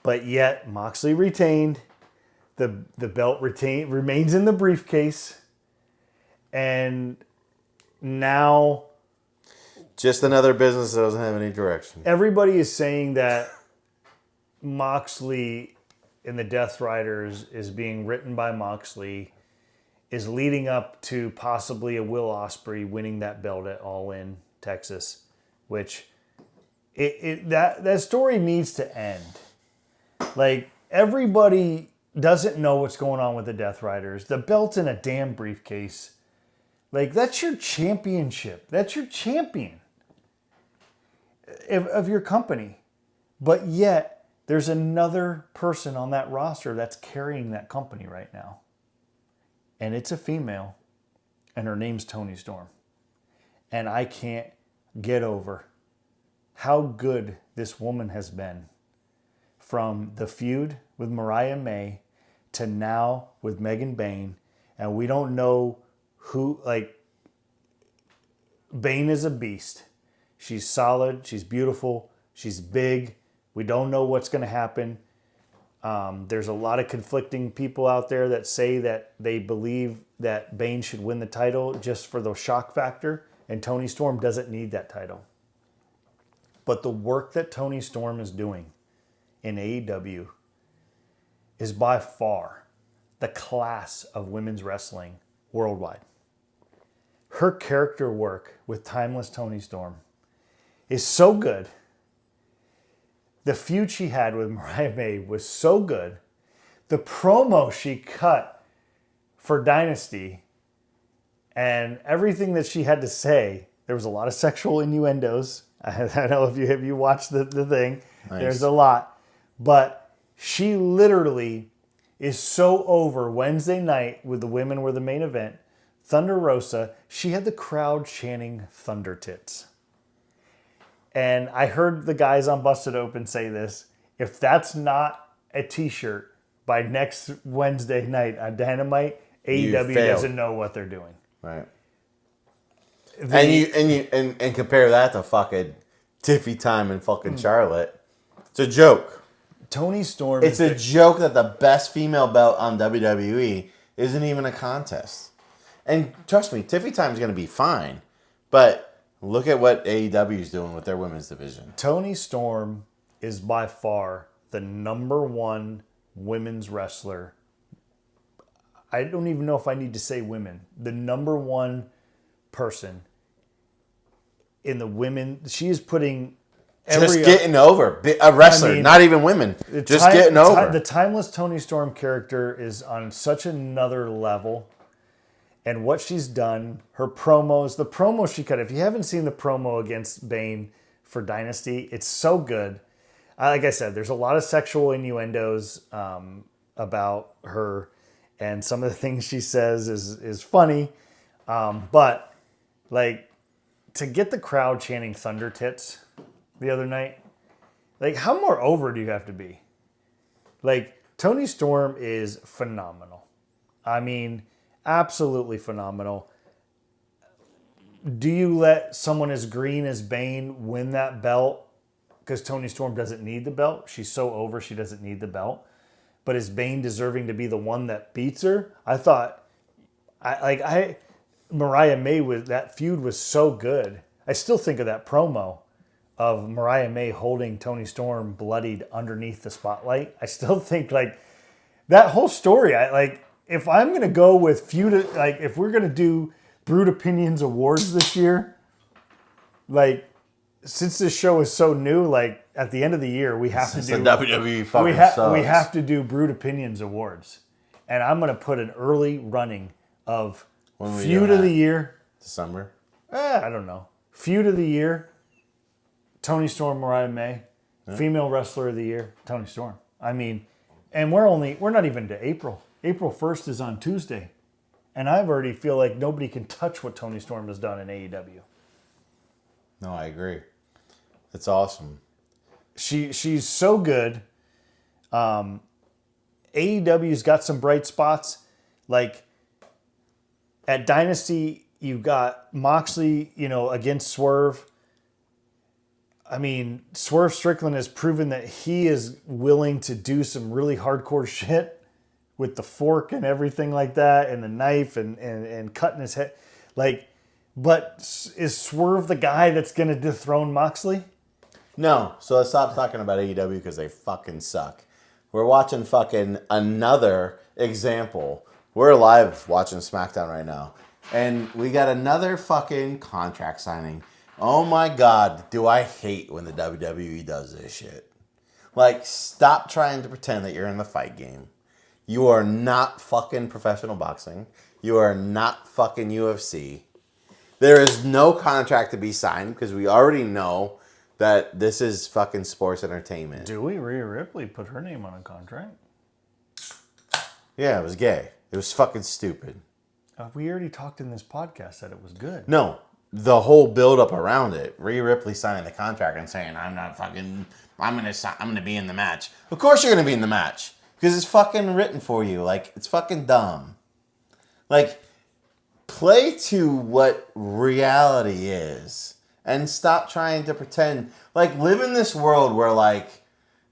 But yet, Moxley retained. The belt remains in the briefcase. And now... just another business that doesn't have any direction. Everybody is saying that Moxley in the Death Riders is being written by Moxley, is leading up to possibly a Will Ospreay winning that belt at All In, Texas, which that story needs to end. Like, everybody doesn't know what's going on with the Death Riders. The belt's in a damn briefcase. Like, that's your championship. That's your champion of your company. But yet, there's another person on that roster that's carrying that company right now. And it's a female. And her name's Toni Storm. And I can't get over how good this woman has been. From the feud with Mariah May to now with Megan Bayne. And we don't know who, like, Bayne is a beast. She's solid. She's beautiful. She's big. We don't know what's going to happen. There's a lot of conflicting people out there that say that they believe that Bayne should win the title just for the shock factor. And Toni Storm doesn't need that title. But the work that Toni Storm is doing in AEW is by far the class of women's wrestling worldwide. Her character work with Timeless Toni Storm is so good. The feud she had with Mariah May was so good. The promo she cut for Dynasty and everything that she had to say, there was a lot of sexual innuendos. I know if you watched the thing, nice. There's a lot. But she literally is so over. Wednesday night with the women were the main event. Thunder Rosa, she had the crowd chanting Thunder Tits. And I heard the guys on Busted Open say this. If that's not a t-shirt by next Wednesday night on Dynamite, AEW doesn't know what they're doing. Right. And compare that to fucking Tiffy Time and fucking Charlotte. It's a joke. Toni Storm. It's a joke that the best female belt on WWE isn't even a contest. And trust me, Tiffy Time's going to be fine. But look at what AEW is doing with their women's division. Toni Storm is by far the number one women's wrestler. I don't even know if I need to say women. The number one person in the women. She is putting just getting over. A wrestler, not even women. Just getting over. The Timeless Toni Storm character is on such another level. And what she's done, her promos, the promo she cut. If you haven't seen the promo against Bayne for Dynasty, it's so good. Like I said, there's a lot of sexual innuendos about her. And some of the things she says is funny. But, like, to get the crowd chanting Thunder Tits the other night, like, how more over do you have to be? Like, Toni Storm is phenomenal. I mean, absolutely phenomenal. Do you let someone as green as Bayne win that belt? Because Toni Storm doesn't need the belt. She's so over, she doesn't need the belt. But is Bayne deserving to be the one that beats her? I thought, Mariah May that feud was so good. I still think of that promo of Mariah May holding Toni Storm bloodied underneath the spotlight. I still think, like, that whole story. If I'm gonna go with feud, like, if we're gonna do Brewed Opinions Awards this year, like, since this show is so new, like, at the end of the year, we have to do the WWE fucking sucks. We have to do Brewed Opinions Awards, and I'm gonna put an early running of feud of the year. December. I don't know. Feud of the year. Toni Storm, Mariah May. Yeah. Female Wrestler of the Year, Toni Storm. I mean, and we're not even to April. April 1st is on Tuesday, and I already feel like nobody can touch what Toni Storm has done in AEW. No, I agree. It's awesome. She's so good. AEW's got some bright spots. Like, at Dynasty, you've got Moxley, against Swerve. I mean, Swerve Strickland has proven that he is willing to do some really hardcore shit with the fork and everything like that, and the knife and cutting his head. Like, but is Swerve the guy that's going to dethrone Moxley? No. So let's stop talking about AEW because they fucking suck. We're watching fucking another example. We're live watching SmackDown right now. And we got another fucking contract signing. Oh my God, do I hate when the WWE does this shit. Like, stop trying to pretend that you're in the fight game. You are not fucking professional boxing. You are not fucking UFC. There is no contract to be signed because we already know that this is fucking sports entertainment. Do we? Rhea Ripley put her name on a contract. Yeah, it was gay. It was fucking stupid. We already talked in this podcast that it was good. No, the whole build up around it. Rhea Ripley signing the contract and saying, I'm gonna be in the match. Of course you're gonna be in the match. Because it's fucking written for you. Like, it's fucking dumb. Like, play to what reality is. And stop trying to pretend. Like, live in this world where, like,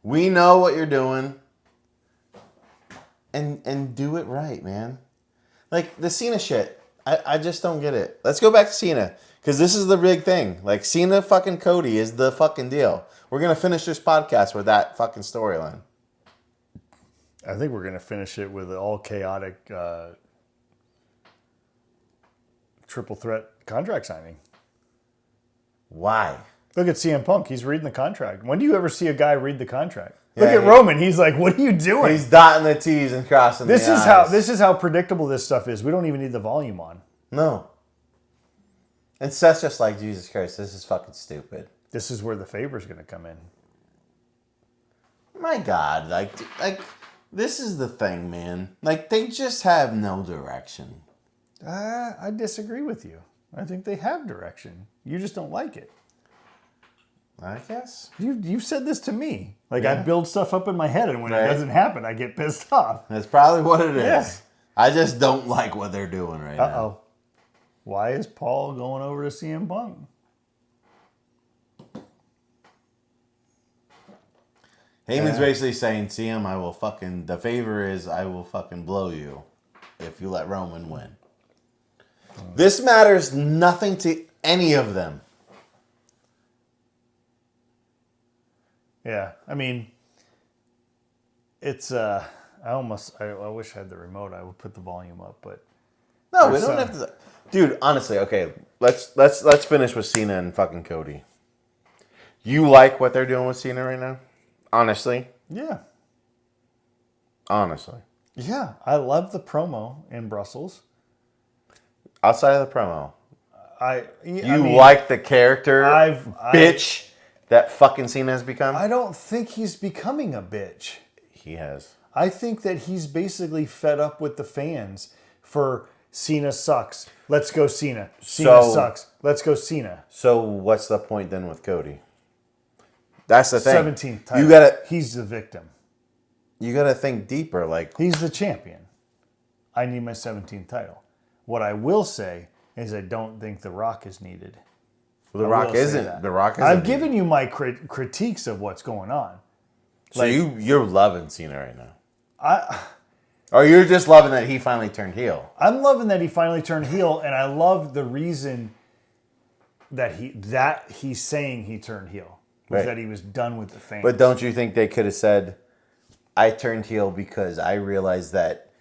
we know what you're doing. And do it right, man. Like, the Cena shit. I just don't get it. Let's go back to Cena. Because this is the big thing. Like, Cena fucking Cody is the fucking deal. We're going to finish this podcast with that fucking storyline. I think we're going to finish it with an all chaotic triple threat contract signing. Why? Look at CM Punk. He's reading the contract. When do you ever see a guy read the contract? Look at Roman. He's like, "What are you doing?" He's dotting the T's and crossing the I's. This is how predictable this stuff is. We don't even need the volume on. No. And Seth's just like, Jesus Christ, this is fucking stupid. This is where the favor's going to come in. My God, like this is the thing, man. Like, they just have no direction. I disagree with you. I think they have direction. You just don't like it. I guess. You've said this to me. Like, Yeah. I build stuff up in my head, and when Right. it doesn't happen, I get pissed off. That's probably what it is. Yeah. I just don't like what they're doing right now. Uh-oh. Why is Paul going over to CM Punk? Heyman's basically saying, CM, the favor is I will fucking blow you if you let Roman win. This matters nothing to any of them. Yeah, I mean, it's I wish I had the remote. I would put the volume up, but No, we don't have to. Dude, honestly, okay, let's finish with Cena and fucking Cody. You like what they're doing with Cena right now? Honestly? yeah, Honestly. yeah, I love the promo in Brussels. Outside of the promo. You like the character bitch that fucking Cena has become? I don't think he's becoming a bitch. He has. I think that he's basically fed up with the fans for Cena sucks. Let's go Cena. Cena sucks. Let's go Cena. So what's the point then with Cody? That's the thing. 17th title. He's the victim. You gotta think deeper. Like, He's the champion. I need my 17th title. What I will say is I don't think The Rock is needed. The Rock isn't. I've given you my critiques of what's going on. So you're loving Cena right now. Or you're just loving that he finally turned heel. I'm loving that he finally turned heel, and I love the reason that he's saying he turned heel. Was Right. that he was done with the fans. But don't you think they could have said, I turned heel because I realized that,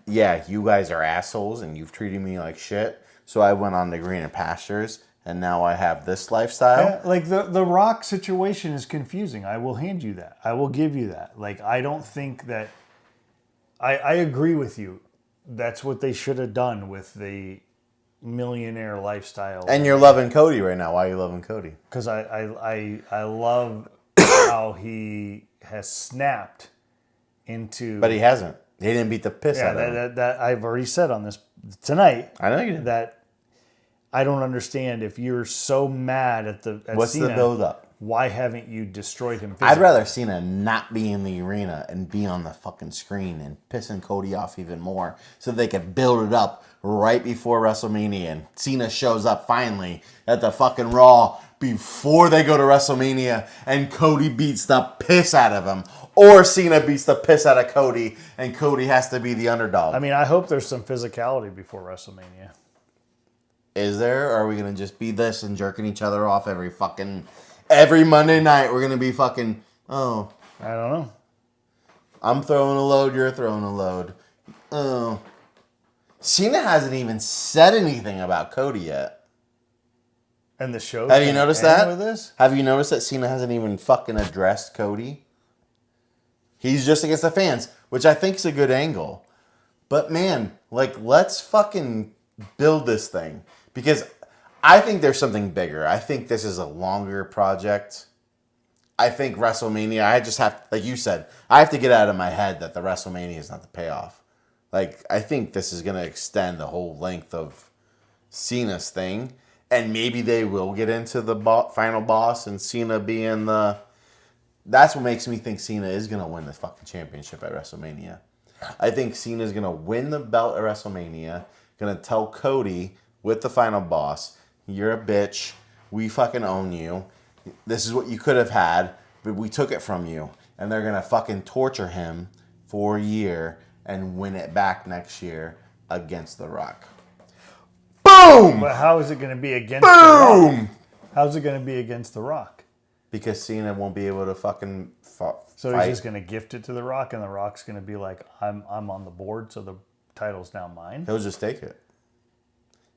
yeah, you guys are assholes and you've treated me like shit. So I went on to greener pastures and now I have this lifestyle. Yeah, like the Rock situation is confusing. I will hand you that. I will give you that. Like, I don't think that... I agree with you. That's what they should have done with the millionaire lifestyle. And you're loving Cody right now. Why are you loving Cody? Because I love how he has snapped into... But he hasn't. He didn't beat the piss out of him. That I've already said on this tonight. I know you did. That I don't understand if you're so mad at What's Cena, the build up? Why haven't you destroyed him physically? I'd rather Cena not be in the arena and be on the fucking screen and pissing Cody off even more so they could build it up right before WrestleMania and Cena shows up finally at the fucking Raw before they go to WrestleMania and Cody beats the piss out of him. Or Cena beats the piss out of Cody and Cody has to be the underdog. I mean, I hope there's some physicality before WrestleMania. Is there? Or are we going to just be this and jerking each other off every Monday night? We're going to be fucking, I don't know. I'm throwing a load, you're throwing a load. Oh. Cena hasn't even said anything about Cody yet. And the show. Have you noticed that? With this? Have you noticed that Cena hasn't even fucking addressed Cody? He's just against the fans, which I think is a good angle. But man, like, let's fucking build this thing. Because I think there's something bigger. I think this is a longer project. I think WrestleMania, I just have, like you said, I have to get out of my head that the WrestleMania is not the payoff. Like, I think this is going to extend the whole length of Cena's thing. And maybe they will get into the final boss and Cena being the... That's what makes me think Cena is going to win the fucking championship at WrestleMania. I think Cena is going to win the belt at WrestleMania, going to tell Cody with the final boss, you're a bitch, we fucking own you. This is what you could have had, but we took it from you. And they're going to fucking torture him for a year and win it back next year against The Rock. Boom! But how is it going to be against The Rock? How's it going to be against The Rock? Because Cena won't be able to fucking fight. So he's just going to gift it to The Rock, and The Rock's going to be like, I'm on the board, so the title's now mine? He'll just take it.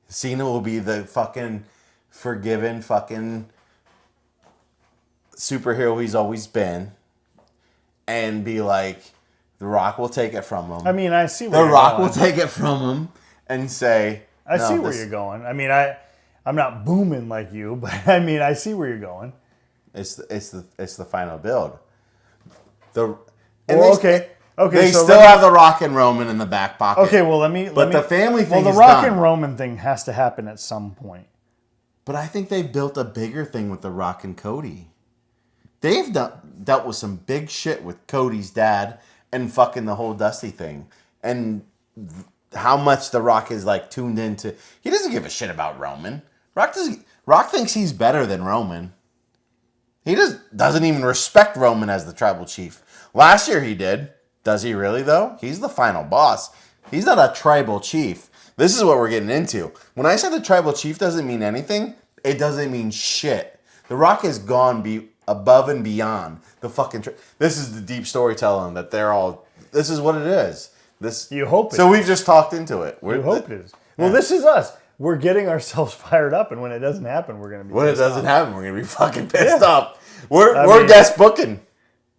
Cena will be the fucking forgiven fucking superhero he's always been, and be like, The Rock will take it from him. I mean, I see where The Rock will take it from him and say, I see where you're going. I mean, I'm not booming like you, but I mean, I see where you're going. It's the final build. Okay. They so still have The Rock and Roman in the back pocket. Okay, well, let the family thing the is Rock done. and Roman thing has to happen at some point. But I think they've built a bigger thing with The Rock and Cody. They've dealt with some big shit with Cody's dad and fucking the whole Dusty thing. And how much The Rock is like tuned into. He doesn't give a shit about Roman. Rock thinks he's better than Roman. He doesn't even respect Roman as the tribal chief. Last year he did. Does he really, though? He's the final boss. He's not a tribal chief. This is what we're getting into. When I say the tribal chief doesn't mean anything, it doesn't mean shit. The Rock has gone above and beyond the fucking... This is the deep storytelling that they're all... This is what it is. You hope it So is. we've just talked into it. You hope it is. Well, this is us. We're getting ourselves fired up, and when it doesn't happen, we're going to be When it pissed doesn't off. happen, we're going to be fucking pissed off. We're guest booking.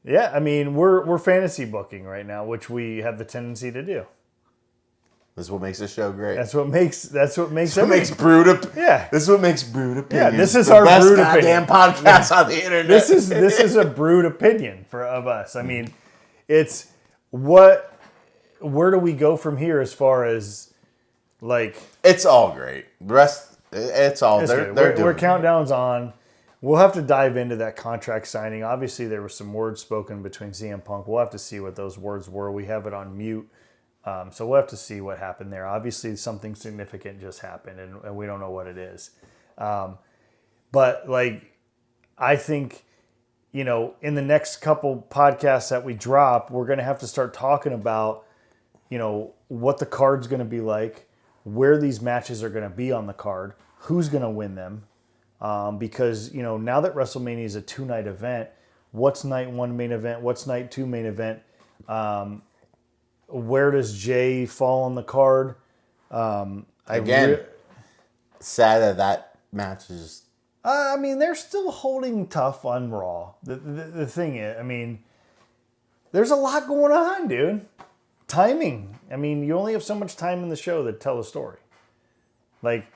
Yeah, I mean, we're fantasy booking right now, which we have the tendency to do. This is what makes this show great. That's what makes This is what makes Brood Opinions. Yeah, this is the our best Brood goddamn Opinion. podcast on the internet. This is a brood opinion of us. I mean, it's where do we go from here as far as like It's all great. The rest, it's all they're doing. We're countdown's on. We'll have to dive into that contract signing. Obviously, there were some words spoken between CM Punk. We'll have to see what those words were. We have it on mute. So we'll have to see what happened there. Obviously, something significant just happened, and we don't know what it is. But, like, I think, in the next couple podcasts that we drop, we're going to have to start talking about, what the card's going to be like, where these matches are going to be on the card, who's going to win them. Because, now that WrestleMania is a 2-night event, what's night 1 main event? What's night 2 main event? Where does Jay fall on the card? Sad that match is. I mean, they're still holding tough on Raw. The thing is, I mean, there's a lot going on, dude. Timing. I mean, you only have so much time in the show to tell a story. Like,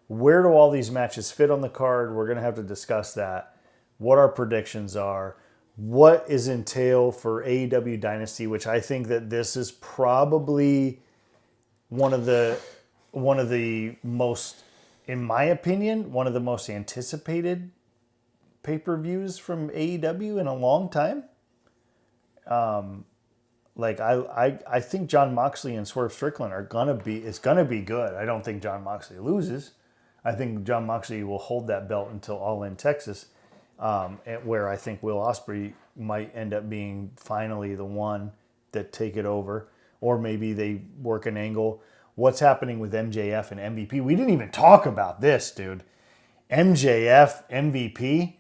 where do all these matches fit on the card? We're going to have to discuss that. What our predictions are. What is entail for AEW Dynasty, which I think that this is probably one of the most, in my opinion, one of the most anticipated pay-per-views from AEW in a long time. I think Jon Moxley and Swerve Strickland it's gonna be good. I don't think Jon Moxley loses. I think Jon Moxley will hold that belt until All In Texas, where I think Will Ospreay might end up being finally the one that take it over, or maybe they work an angle. What's happening with MJF and MVP? We didn't even talk about this, dude. MJF, MVP,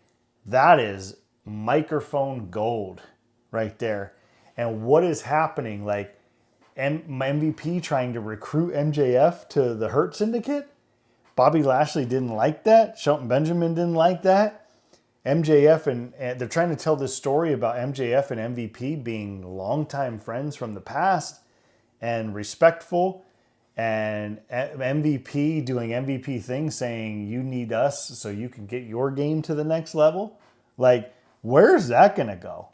that is microphone gold right there. And what is happening? Like, MVP trying to recruit MJF to the Hurt Syndicate? Bobby Lashley didn't like that. Shelton Benjamin didn't like that. MJF and they're trying to tell this story about MJF and MVP being longtime friends from the past and respectful, and MVP doing MVP things, saying you need us so you can get your game to the next level. Like, where's that going to go?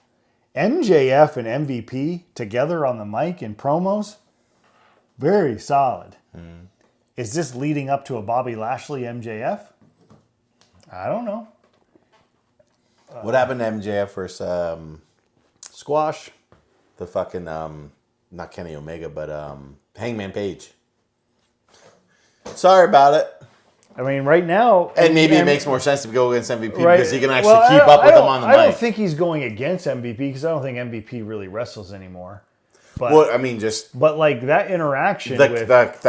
MJF and MVP together on the mic in promos, very solid. Is this leading up to a Bobby Lashley MJF? I don't know. What happened to MJF versus Squash. the fucking not Kenny Omega, but Hangman Page? Sorry about it. I mean, right now... And maybe it makes more sense to go against MVP right, because he can actually keep up with him on the mic. I don't think he's going against MVP because I don't think MVP really wrestles anymore. But, well, I mean, just... But, like, that interaction the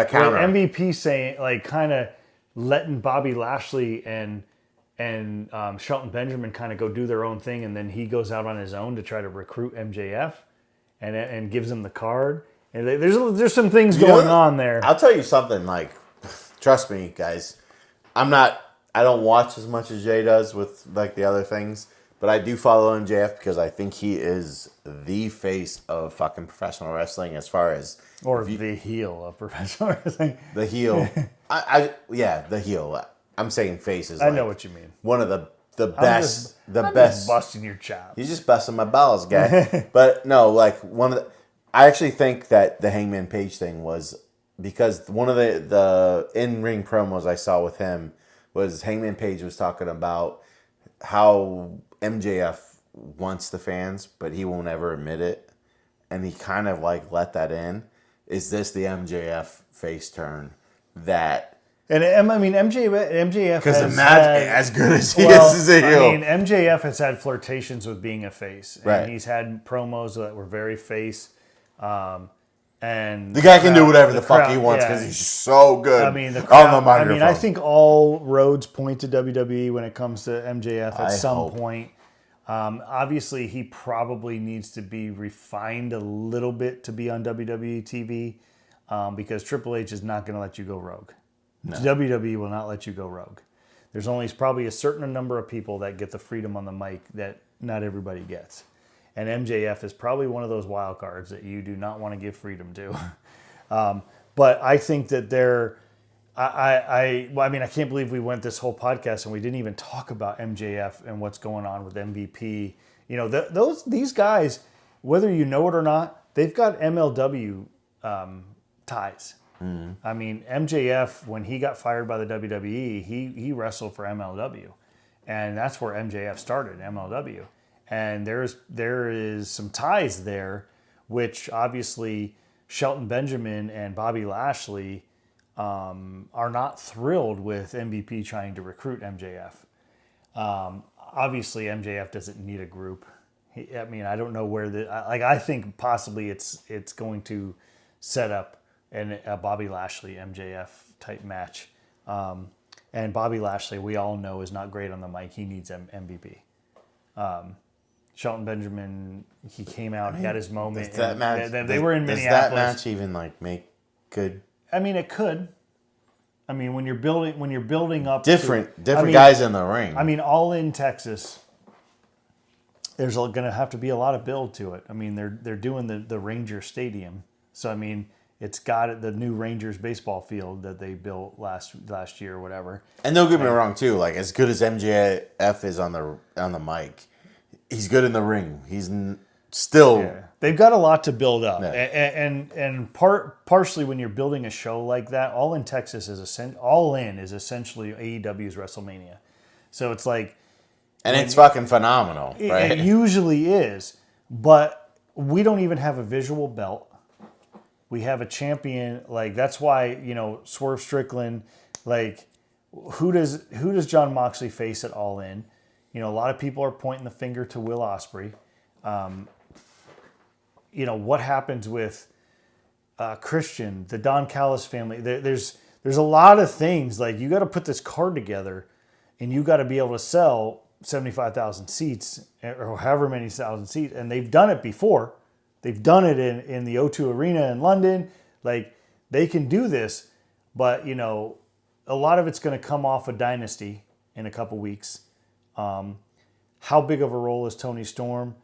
counter. with MVP saying, like, kind of letting Bobby Lashley and Shelton Benjamin kind of go do their own thing, and then he goes out on his own to try to recruit MJF and gives him the card. And there's some things going on there. I'll tell you something, like, trust me, guys. I don't watch as much as Jay does with, like, the other things, but I do follow MJF because I think he is the face of fucking professional wrestling as far as... Or the heel of professional wrestling. The heel. The heel. I'm saying face is I know what you mean. One of the best. I'm just busting your chops. He's just busting my balls, guy. But no, like I actually think that the Hangman Page thing was because one of the in-ring promos I saw with him was Hangman Page was talking about how MJF wants the fans, but he won't ever admit it. And he kind of like let that in. Is this the MJF face turn that... And I mean, MJF because imagine as good as he is as a heel. I mean, MJF has had flirtations with being a face, and right. He's had promos that were very face. And the guy can do whatever the fuck he wants because he's so good. I mean, the microphone. I mean, I think all roads point to WWE when it comes to MJF at some point. Obviously, he probably needs to be refined a little bit to be on WWE TV because Triple H is not going to let you go rogue. No. WWE will not let you go rogue. There's only probably a certain number of people that get the freedom on the mic that not everybody gets. And MJF is probably one of those wild cards that you do not want to give freedom to. But I think that I mean, I can't believe we went this whole podcast and we didn't even talk about MJF and what's going on with MVP. You know, these guys, whether you know it or not, they've got MLW ties. Mm. I mean, MJF, when he got fired by the WWE, he wrestled for MLW. And that's where MJF started, MLW. And there is some ties there, which obviously Shelton Benjamin and Bobby Lashley are not thrilled with MVP trying to recruit MJF. Obviously, MJF doesn't need a group. I mean, I don't know where I think possibly it's going to set up a Bobby Lashley MJF type match. And Bobby Lashley, we all know, is not great on the mic. He needs MVP. Shelton Benjamin, he came out, he had his moment. That match, they were in Minneapolis. Does that match even like make good? I mean, it could. I mean, when you're building up different guys in the ring. I mean, All In Texas, there's going to have to be a lot of build to it. I mean, they're doing the Ranger Stadium, so I mean, it's got the new Rangers baseball field that they built last year or whatever. And don't get me wrong too. Like as good as MJF is on the mic, he's good in the ring. He's still. Yeah. They've got a lot to build up, yeah. and partially when you're building a show like that, All In Texas is essentially AEW's WrestleMania. So it's like, and it's fucking phenomenal, right? It usually is, but we don't even have a visual belt. We have a champion, like that's why, Swerve Strickland, like who does Jon Moxley face at All In? A lot of people are pointing the finger to Will Ospreay. What happens with Christian, the Don Callis family? There's a lot of things. Like you got to put this card together, and you got to be able to sell 75,000 seats or however many thousand seats. And they've done it before. They've done it in the O2 Arena in London. Like they can do this, but a lot of it's going to come off a Dynasty in a couple weeks. How big of a role is Toni Storm?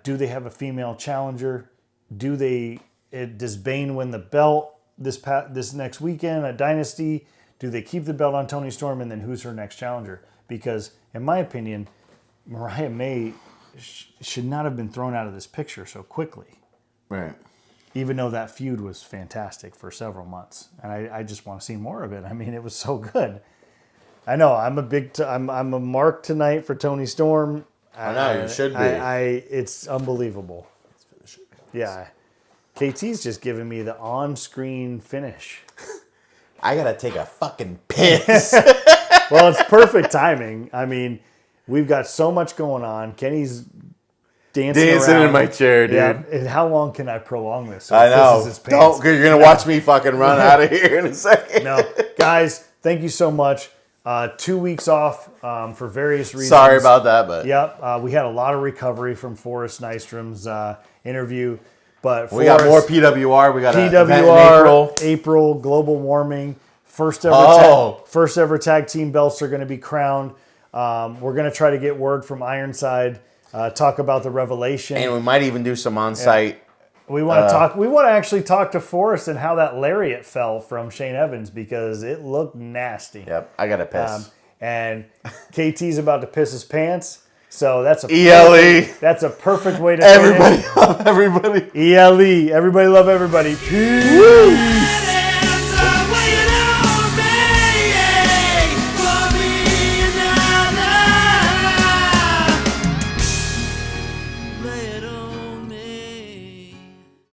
Do they have a female challenger? Does Bane win the belt this next weekend at Dynasty? Do they keep the belt on Toni Storm, and then who's her next challenger? Because, in my opinion, Mariah May should not have been thrown out of this picture so quickly. Right. Even though that feud was fantastic for several months. And I just want to see more of it. I mean, it was so good. I know, I'm a mark tonight for Toni Storm. I know, you should be. It's unbelievable. Yeah. KT's just giving me the on-screen finish. I gotta take a fucking piss. Well, it's perfect timing. I mean, we've got so much going on. Kenny's dancing around in my chair, dude. Yeah, and how long can I prolong this? So I know. His pants. Don't, because you're gonna watch me fucking run out of here in a second. No, guys, thank you so much. 2 weeks off for various reasons. Sorry about that, but Yep, we had a lot of recovery from Forrest Nystrom's interview, but we got more PWR. We got PWR April global warming. First ever tag team belts are going to be crowned. We're going to try to get word from Ironside. Talk about the revelation, and we might even do some on-site. Yeah. We want to talk. We want to actually talk to Forrest and how that lariat fell from Shane Evans because it looked nasty. Yep, I gotta piss. And KT's about to piss his pants, so that's a ELE. That's a perfect way to everybody love everybody. ELE. Everybody love everybody. Peace. Woo!